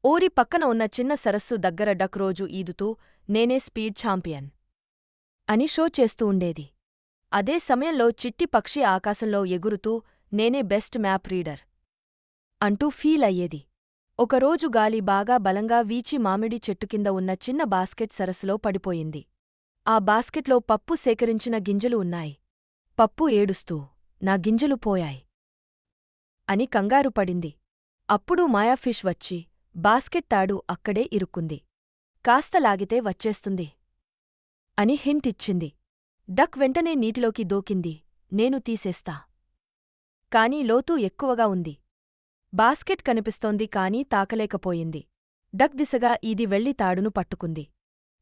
ఊరి పక్కన ఉన్న చిన్న సరస్సు దగ్గర డక్ రోజూ ఈదుతూ నేనే స్పీడ్ ఛాంపియన్ అని షో చేస్తూ ఉండేది. అదే సమయంలో చిట్టి పక్షి ఆకాశంలో ఎగురుతూ నేనే బెస్ట్ మ్యాప్ రీడర్ అంటూ ఫీల్ అయ్యేది. ఒకరోజు గాలి బాగా బలంగా వీచి మామిడి చెట్టుకింద ఉన్న చిన్న బాస్కెట్ సరస్సులో పడిపోయింది. ఆ బాస్కెట్లో పప్పు సేకరించిన గింజలు ఉన్నాయి. పప్పు ఏడుస్తూ నా గింజలు పోయాయి అని కంగారు పడింది. అప్పుడు మాయాఫిష్ వచ్చి బాస్కెట్ తాడు అక్కడే ఇరుక్కుంది. కాస్త లాగితే వచ్చేస్తుంది అని హింట్ ఇచ్చింది. డక్ వెంటనే నీటిలోకి దూకింది. నేను తీసేస్తా. కాని లోతు ఎక్కువగా ఉంది. బాస్కెట్ కనిపిస్తోంది కాని తాకలేకపోయింది. డక్ దిశగా ఈది వెళ్లి తాడును పట్టుకుంది.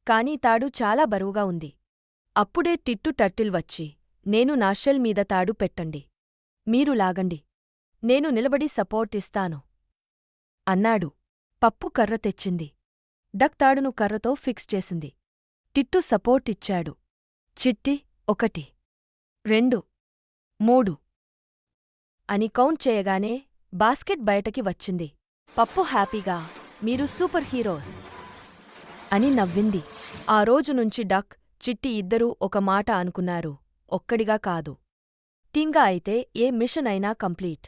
కాని తాడు చాలా బరువుగా ఉంది. అప్పుడే టిట్టు టర్టిల్ వచ్చి నేను నా షెల్ మీద తాడు పెట్టండి. మీరు లాగండి. నేను నిలబడి సపోర్ట్ ఇస్తాను అన్నాడు. పప్పు కర్ర తెచ్చింది. డక్ తాడును కర్రతో ఫిక్స్ చేసింది. టిట్టు సపోర్ట్ ఇచ్చాడు. చిట్టి 1 2 3 అని కౌంట్ చేయగానే బాస్కెట్ బయటకి వచ్చింది. పప్పు హ్యాపీగా మీరు సూపర్ హీరోస్ అని నవ్వింది. ఆ రోజు నుంచి డక్, చిట్టి ఇద్దరూ ఒక మాట అనుకున్నారు. ఒక్కడిగా కాదు, టీంగా అయితే ఏ మిషన్ అయినా కంప్లీట్